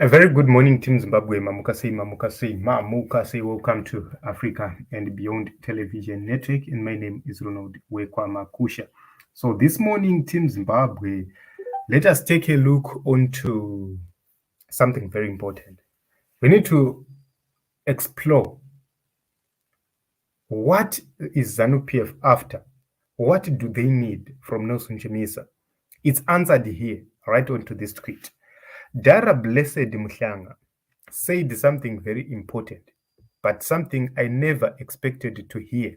A very good morning, Team Zimbabwe. Mamukase. Welcome to Africa and Beyond Television Network. And my name is Ronald Wekwamakusha. So this morning, Team Zimbabwe, let us take a look onto something very important. We need to explore what is ZANU PF after? What do they need from Nelson Chamisa? It's answered here, right onto this tweet. Dara Blessed Mhlanga said something very important, but something I never expected to hear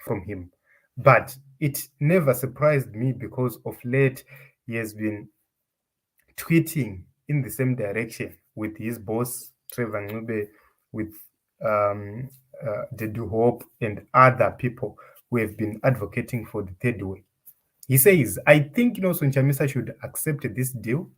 from him. But it never surprised me because of late he has been tweeting in the same direction with his boss, Trevor Ncube, with Dedu Hope and other people who have been advocating for the third way. He says, I think Nelson Chamisa should accept this deal,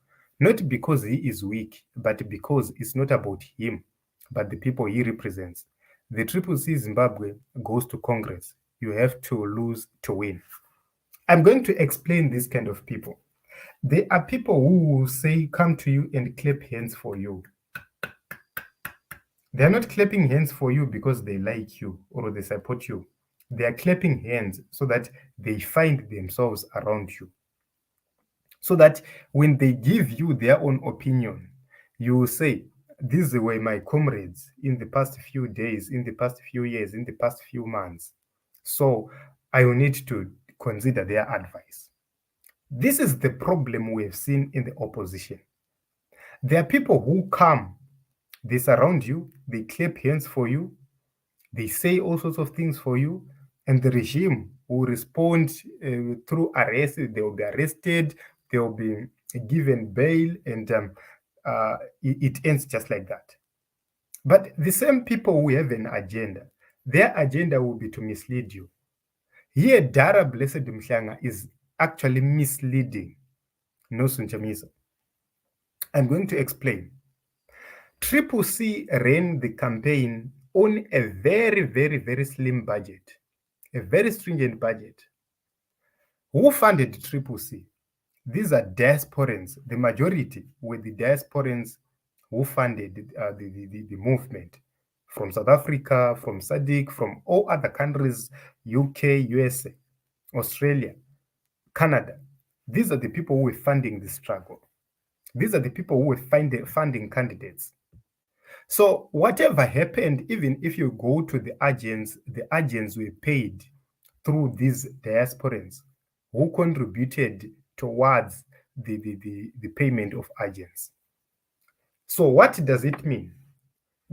not because he is weak, but because it's not about him, but the people he represents. The Triple C Zimbabwe goes to Congress. You have to lose to win. I'm going to explain this kind of people. There are people who will say, come to you and clap hands for you. They're not clapping hands for you because they like you or they support you. They are clapping hands so that they find themselves around you. So that when they give you their own opinion, you will say, these were my comrades in the past few days, in the past few years, in the past few months. So I will need to consider their advice. This is the problem we have seen in the opposition. There are people who come, they surround you, they clap hands for you, they say all sorts of things for you, and the regime will respond through arrest. They will be arrested, they will be given bail, and it ends just like that. But the same people who have an agenda, their agenda will be to mislead you. Here, Dara Blessed Mhlanga is actually misleading Nelson Chamisa. I'm going to explain. Triple C ran the campaign on a very, very, very slim budget, a very stringent budget. Who funded Triple C? These are diasporans. The majority were the diasporans who funded the movement from South Africa, from SADC, from all other countries, UK, USA, Australia, Canada. These are the people who were funding the struggle. These are the people who were funding candidates. So whatever happened, even if you go to the agents were paid through these diasporans who contributed towards the payment of agents. So what does it mean?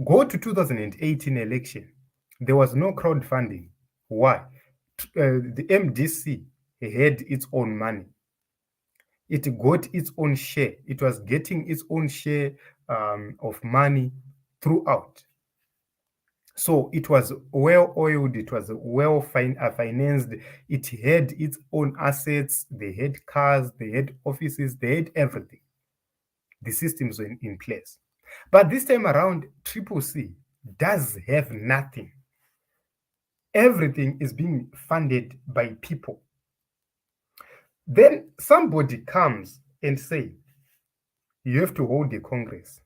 Go to 2018 election. There was no crowdfunding. Why? The MDC had its own money. It got its own share. It was getting its own share of money throughout. So it was well oiled, it was well financed, it had its own assets, they had cars, they had offices, they had everything. The systems were in place. But this time around, Triple C does have nothing. Everything is being funded by people. Then somebody comes and say, you have to hold a Congress.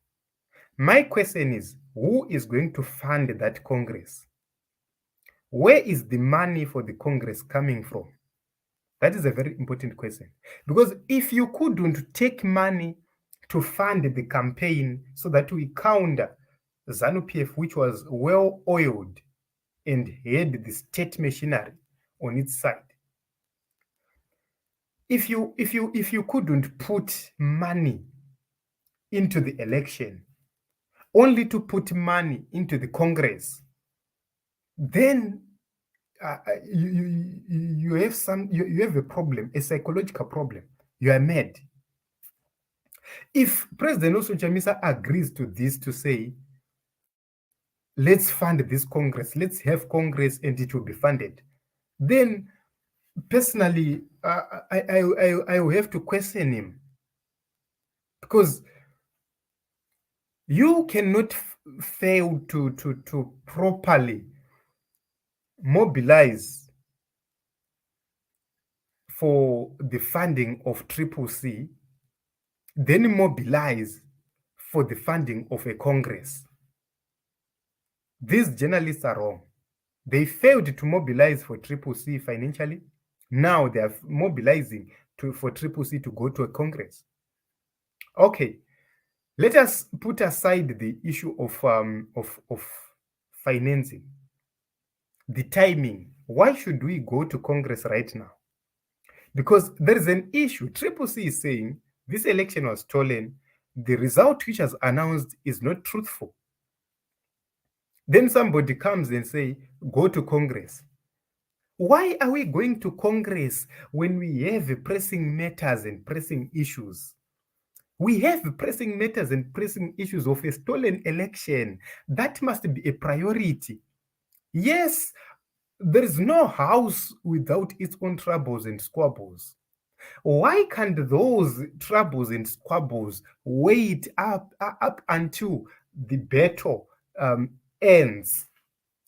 My question is, who is going to fund that Congress? Where is the money for the Congress coming from? That is a very important question. Because if you couldn't take money to fund the campaign so that we counter ZANU PF, which was well oiled and had the state machinery on its side, if you couldn't put money into the election, only to put money into the Congress, then you have a problem, a psychological problem. You are mad. If President Nelson Chamisa agrees to this, to say, let's fund this Congress, let's have Congress and it will be funded, then personally, I will have to question him, because you cannot fail to properly mobilize for the funding of Triple C, then mobilize for the funding of a Congress. These journalists are wrong. They failed to mobilize for Triple C financially. Now they are mobilizing for Triple C to go to a Congress. Okay, let us put aside the issue of financing, the timing. Why should we go to Congress right now? Because there is an issue. Triple C is saying this election was stolen. The result which was announced is not truthful. Then somebody comes and say, go to Congress. Why are we going to Congress when we have pressing matters and pressing issues? We have pressing matters and pressing issues of a stolen election. That must be a priority. Yes, there is no house without its own troubles and squabbles. Why can't those troubles and squabbles wait up until the battle ends?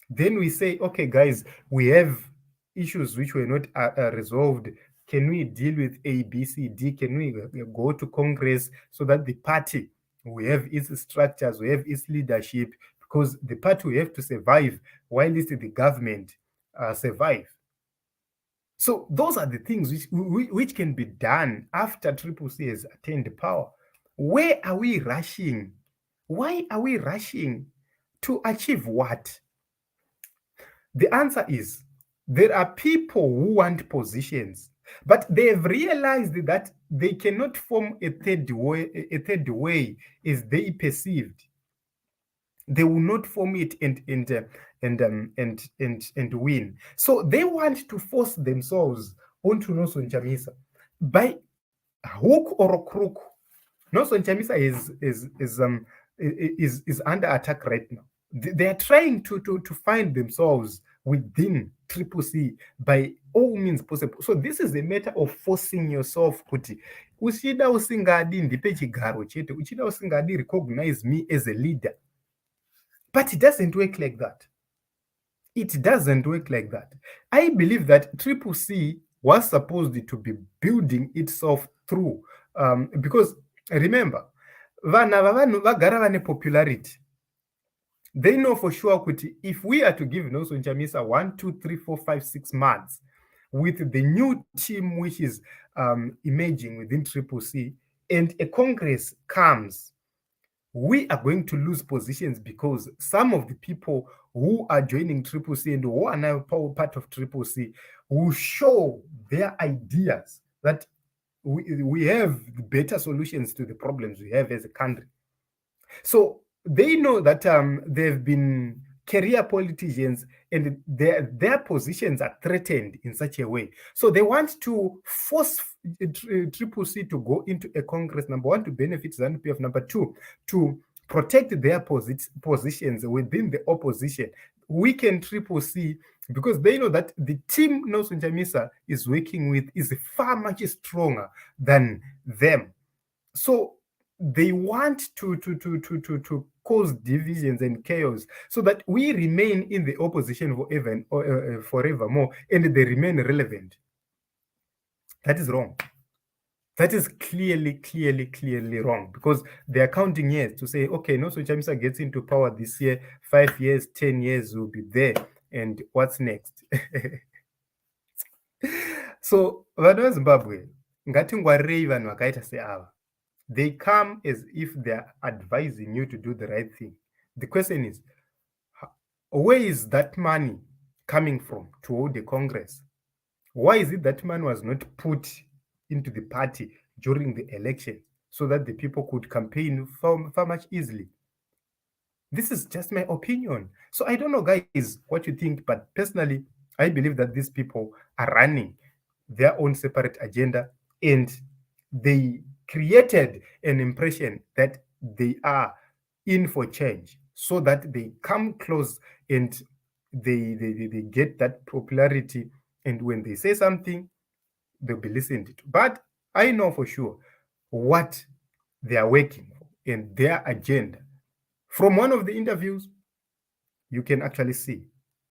Then we say, okay, guys, we have issues which were not resolved. Can we deal with A, B, C, D? Can we go to Congress so that the party will have its structures, we have its leadership, because the party will have to survive while the government survive. So those are the things which can be done after Triple C has attained power. Where are we rushing? Why are we rushing to achieve what? The answer is there are people who want positions, but they have realized that they cannot form a third way as they perceived. They will not form it and win. So they want to force themselves onto Nelson Chamisa by hook or crook. Nelson Chamisa is under attack right now. They are trying to find themselves within Triple C by all means possible. So this is a matter of forcing yourself kuti uchida usingadi ndipe chigaro chete, uchida usingadi recognize me as a leader. But it doesn't work like that. It doesn't work like that. I believe that Triple C was supposed to be building itself through, because remember, vana vagara vane popularity. They know for sure kuti if we are to give Nelson Chamisa 1, 2, 3, 4, 5, 6 months with the new team which is emerging within Triple C, and a Congress comes, we are going to lose positions because some of the people who are joining Triple C and who are now part of Triple C will show their ideas that we have better solutions to the problems we have as a country. So they know that they've been career politicians and their positions are threatened in such a way. So they want to force Triple C to go into a Congress, number one, to benefit ZANU PF, number two, to protect their positions within the opposition. Weaken Triple C because they know that the team Nelson Chamisa is working with is far much stronger than them. So they want to cause divisions and chaos so that we remain in the opposition forevermore and they remain relevant. That is wrong. That is clearly wrong, because they are counting years to say, okay, Nelson Chamisa gets into power this year, 5 years, 10 years will be there, and what's next? So vanhu vezimbabwe ngatingwarirei vanhu vakaita seava. They come as if they are advising you to do the right thing. The question is, where is that money coming from to hold the Congress? Why is it that money was not put into the party during the election so that the people could campaign far much easily? This is just my opinion. So I don't know, guys, what you think, but personally, I believe that these people are running their own separate agenda, and they created an impression that they are in for change so that they come close and they get that popularity, and when they say something, they'll be listened to. But I know for sure what they are working for and their agenda. From one of the interviews, you can actually see